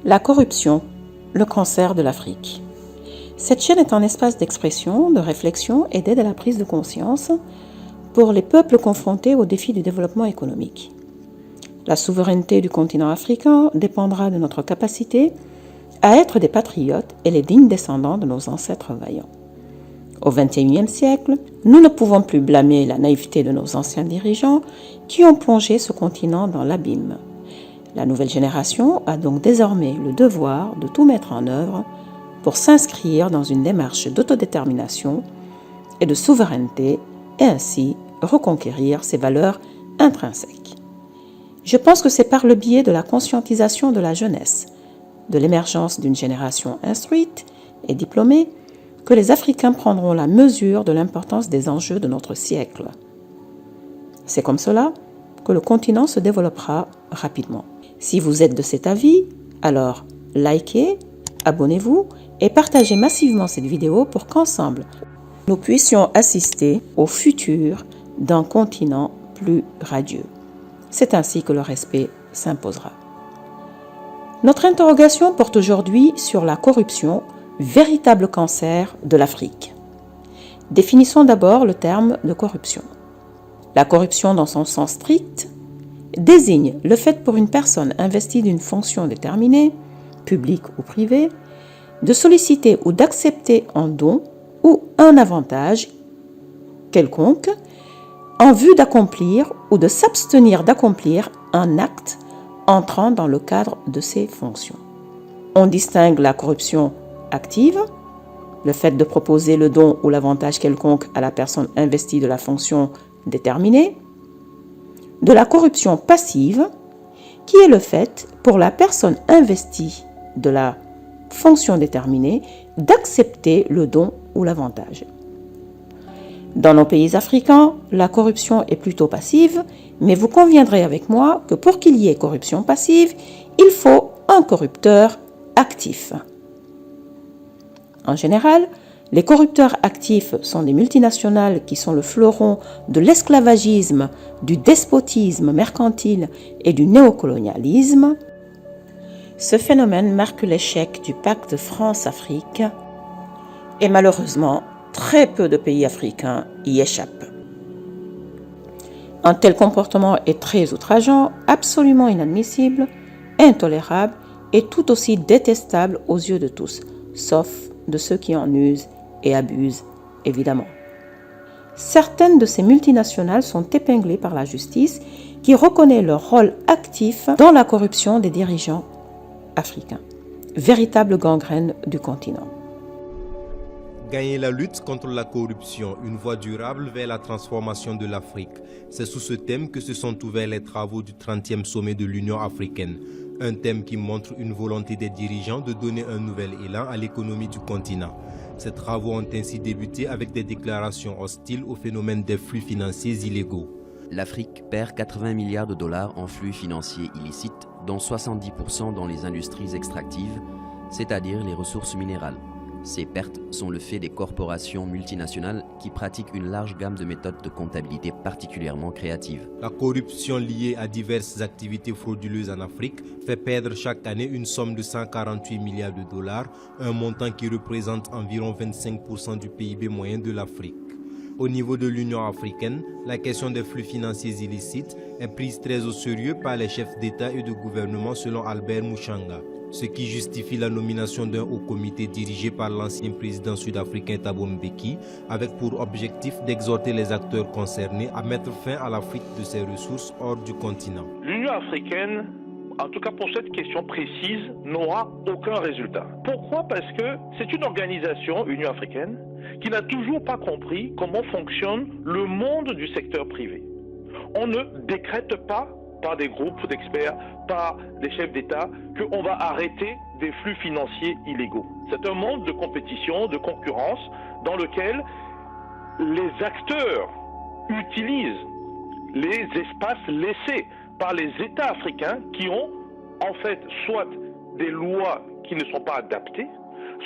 La corruption, le cancer de l'Afrique. Cette chaîne est un espace d'expression, de réflexion et d'aide à la prise de conscience pour les peuples confrontés aux défis du développement économique. La souveraineté du continent africain dépendra de notre capacité à être des patriotes et les dignes descendants de nos ancêtres vaillants. Au XXIe siècle, nous ne pouvons plus blâmer la naïveté de nos anciens dirigeants qui ont plongé ce continent dans l'abîme. La nouvelle génération a donc désormais le devoir de tout mettre en œuvre pour s'inscrire dans une démarche d'autodétermination et de souveraineté et ainsi reconquérir ses valeurs intrinsèques. Je pense que c'est par le biais de la conscientisation de la jeunesse, de l'émergence d'une génération instruite et diplômée, que les Africains prendront la mesure de l'importance des enjeux de notre siècle. C'est comme cela que le continent se développera rapidement. Si vous êtes de cet avis, alors likez, abonnez-vous et partagez massivement cette vidéo pour qu'ensemble, nous puissions assister au futur d'un continent plus radieux. C'est ainsi que le respect s'imposera. Notre interrogation porte aujourd'hui sur la corruption, véritable cancer de l'Afrique. Définissons d'abord le terme de corruption. La corruption dans son sens strict désigne le fait pour une personne investie d'une fonction déterminée, publique ou privée, de solliciter ou d'accepter un don ou un avantage quelconque en vue d'accomplir ou de s'abstenir d'accomplir un acte entrant dans le cadre de ses fonctions. On distingue la corruption active, le fait de proposer le don ou l'avantage quelconque à la personne investie de la fonction déterminée, de la corruption passive, qui est le fait pour la personne investie de la fonction déterminée d'accepter le don ou l'avantage. Dans nos pays africains, la corruption est plutôt passive, mais vous conviendrez avec moi que pour qu'il y ait corruption passive, il faut un corrupteur actif. En général, les corrupteurs actifs sont des multinationales qui sont le fleuron de l'esclavagisme, du despotisme mercantile et du néocolonialisme. Ce phénomène marque l'échec du pacte France-Afrique et malheureusement, très peu de pays africains y échappent. Un tel comportement est très outrageant, absolument inadmissible, intolérable et tout aussi détestable aux yeux de tous, sauf de ceux qui en usent et abusent, évidemment. Certaines de ces multinationales sont épinglées par la justice qui reconnaît leur rôle actif dans la corruption des dirigeants africains, véritable gangrène du continent. Gagner la lutte contre la corruption, une voie durable vers la transformation de l'Afrique. C'est sous ce thème que se sont ouverts les travaux du 30e sommet de l'Union africaine. Un thème qui montre une volonté des dirigeants de donner un nouvel élan à l'économie du continent. Ces travaux ont ainsi débuté avec des déclarations hostiles au phénomène des flux financiers illégaux. L'Afrique perd 80 milliards de dollars en flux financiers illicites, dont 70% dans les industries extractives, c'est-à-dire les ressources minérales. Ces pertes sont le fait des corporations multinationales qui pratiquent une large gamme de méthodes de comptabilité particulièrement créatives. La corruption liée à diverses activités frauduleuses en Afrique fait perdre chaque année une somme de 148 milliards de dollars, un montant qui représente environ 25% du PIB moyen de l'Afrique. Au niveau de l'Union africaine, la question des flux financiers illicites est prise très au sérieux par les chefs d'État et de gouvernement selon Albert Muchanga. Ce qui justifie la nomination d'un haut comité dirigé par l'ancien président sud-africain Thabo Mbeki, avec pour objectif d'exhorter les acteurs concernés à mettre fin à la fuite de ses ressources hors du continent. L'Union africaine, en tout cas pour cette question précise, n'aura aucun résultat. Pourquoi? Parce que c'est une organisation, Union africaine, qui n'a toujours pas compris comment fonctionne le monde du secteur privé. On ne décrète pas par des groupes d'experts, par des chefs d'État, qu'on va arrêter des flux financiers illégaux. C'est un monde de compétition, de concurrence, dans lequel les acteurs utilisent les espaces laissés par les États africains qui ont en fait soit des lois qui ne sont pas adaptées,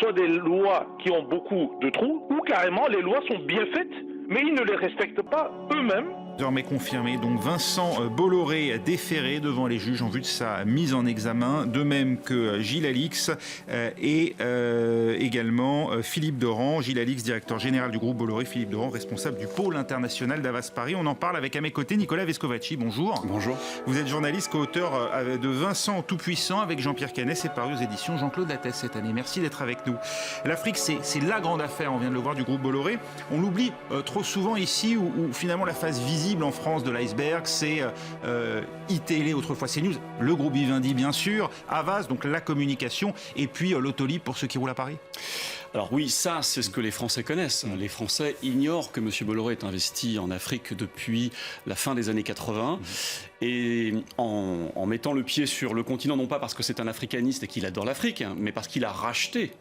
soit des lois qui ont beaucoup de trous, ou carrément les lois sont bien faites, mais ils ne les respectent pas eux-mêmes Désormais confirmé, donc Vincent Bolloré déféré devant les juges en vue de sa mise en examen, de même que Gilles Alix et également Philippe Doran. Gilles Alix, directeur général du groupe Bolloré, Philippe Doran, responsable du pôle international d'Havas Paris. On en parle avec à mes côtés Nicolas Vescovaci. Bonjour. Bonjour. Vous êtes journaliste, co-auteur de Vincent Tout-Puissant avec Jean-Pierre Canet. C'est paru aux éditions Jean-Claude Lattès cette année. Merci d'être avec nous. L'Afrique, c'est la grande affaire, on vient de le voir, du groupe Bolloré. On l'oublie trop souvent ici où finalement la face visible en France de l'iceberg, c'est iTélé, autrefois CNews, le groupe Vivendi bien sûr, Havas, donc la communication, et puis l'Autolib pour ceux qui roulent à Paris. Alors oui, ça c'est ce que les Français connaissent. Les Français ignorent que M. Bolloré est investi en Afrique depuis la fin des années 80. Et en mettant le pied sur le continent, non pas parce que c'est un africaniste et qu'il adore l'Afrique, mais parce qu'il a racheté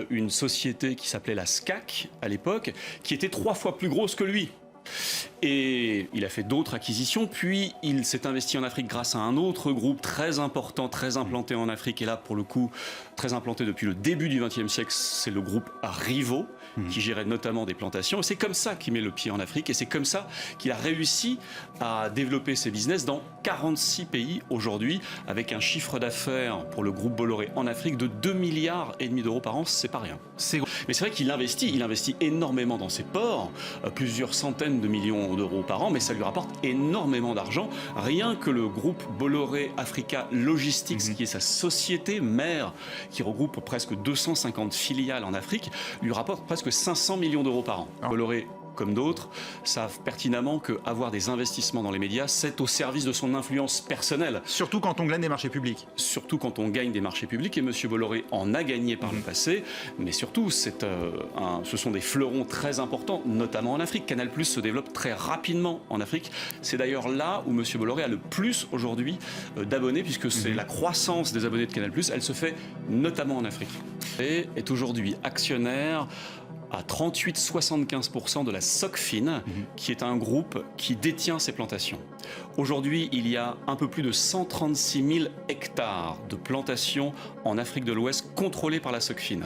une société qui s'appelait la SCAC à l'époque, qui était 3 fois plus grosse que lui. Et il a fait d'autres acquisitions, puis il s'est investi en Afrique grâce à un autre groupe très important, très implanté en Afrique, et là pour le coup très implanté depuis le début du XXe siècle, c'est le groupe Rivo, qui gérait notamment des plantations. Et c'est comme ça qu'il met le pied en Afrique, et c'est comme ça qu'il a réussi à développer ses business dans 46 pays aujourd'hui, avec un chiffre d'affaires pour le groupe Bolloré en Afrique de 2,5 milliards d'euros par an, c'est pas rien. Mais c'est vrai qu'il investit énormément dans ses ports, plusieurs centaines de millions d'euros par an, mais ça lui rapporte énormément d'argent. Rien que le groupe Bolloré Africa Logistics, qui est sa société mère, qui regroupe presque 250 filiales en Afrique, lui rapporte presque 500 millions d'euros par an. Bolloré, comme d'autres, savent pertinemment qu'avoir des investissements dans les médias, c'est au service de son influence personnelle. Surtout quand on gagne des marchés publics. Surtout quand on gagne des marchés publics, et M. Bolloré en a gagné par le passé, mais surtout, ce sont des fleurons très importants, notamment en Afrique. Canal+ se développe très rapidement en Afrique. C'est d'ailleurs là où M. Bolloré a le plus aujourd'hui d'abonnés, puisque c'est la croissance des abonnés de Canal+, elle se fait notamment en Afrique. Et est aujourd'hui actionnaire à 38-75% de la Socfin, qui est un groupe qui détient ces plantations. Aujourd'hui, il y a un peu plus de 136 000 hectares de plantations en Afrique de l'Ouest contrôlées par la Socfin.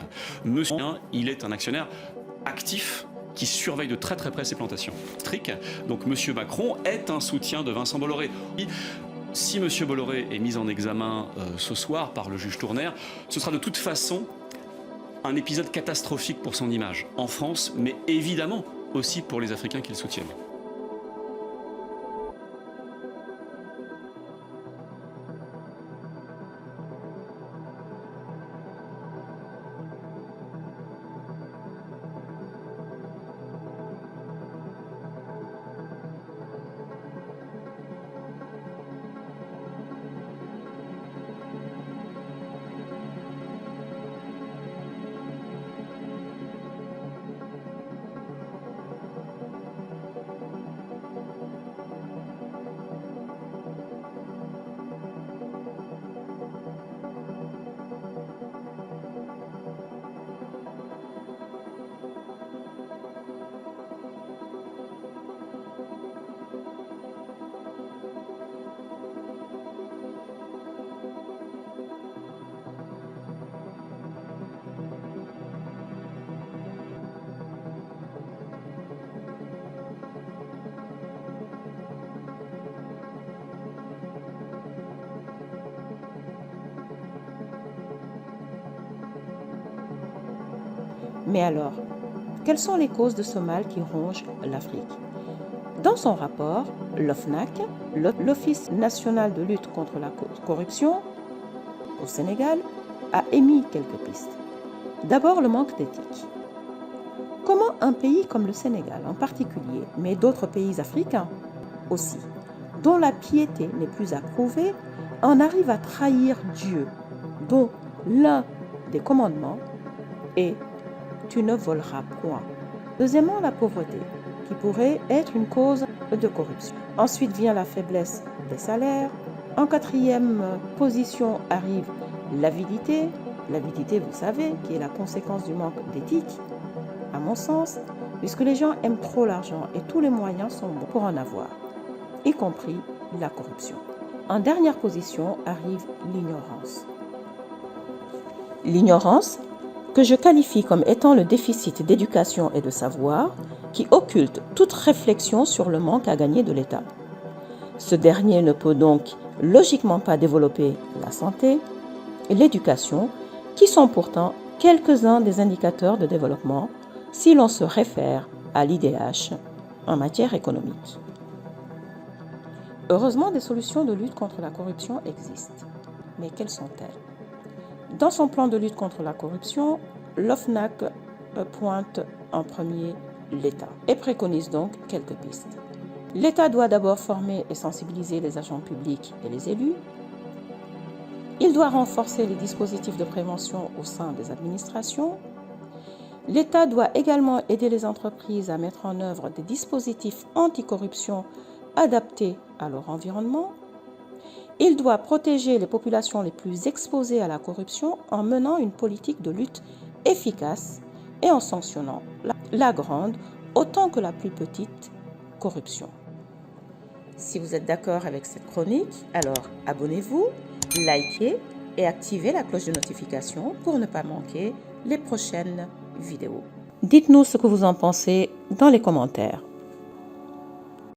Monsieur, il est un actionnaire actif qui surveille de très très près ces plantations. Donc M. Macron est un soutien de Vincent Bolloré. Si M. Bolloré est mis en examen ce soir par le juge Tournaire, ce sera de toute façon un épisode catastrophique pour son image en France, mais évidemment aussi pour les Africains qui le soutiennent. Mais alors, quelles sont les causes de ce mal qui ronge l'Afrique? Dans son rapport, l'OFNAC, l'Office national de lutte contre la corruption au Sénégal, a émis quelques pistes. D'abord, le manque d'éthique. Comment un pays comme le Sénégal en particulier, mais d'autres pays africains aussi, dont la piété n'est plus approuvée, en arrive à trahir Dieu, dont l'un des commandements est « tu ne voleras point ». Deuxièmement, la pauvreté, qui pourrait être une cause de corruption. Ensuite vient la faiblesse des salaires. En quatrième position arrive l'avidité. L'avidité, vous savez, qui est la conséquence du manque d'éthique, à mon sens, puisque les gens aiment trop l'argent et tous les moyens sont bons pour en avoir, y compris la corruption. En dernière position arrive l'ignorance. L'ignorance que je qualifie comme étant le déficit d'éducation et de savoir qui occulte toute réflexion sur le manque à gagner de l'État. Ce dernier ne peut donc logiquement pas développer la santé et l'éducation, qui sont pourtant quelques-uns des indicateurs de développement si l'on se réfère à l'IDH en matière économique. Heureusement, des solutions de lutte contre la corruption existent. Mais quelles sont-elles? Dans son plan de lutte contre la corruption, l'OFNAC pointe en premier l'État et préconise donc quelques pistes. L'État doit d'abord former et sensibiliser les agents publics et les élus. Il doit renforcer les dispositifs de prévention au sein des administrations. L'État doit également aider les entreprises à mettre en œuvre des dispositifs anticorruption adaptés à leur environnement. Il doit protéger les populations les plus exposées à la corruption en menant une politique de lutte efficace et en sanctionnant la grande autant que la plus petite corruption. Si vous êtes d'accord avec cette chronique, alors abonnez-vous, likez et activez la cloche de notification pour ne pas manquer les prochaines vidéos. Dites-nous ce que vous en pensez dans les commentaires.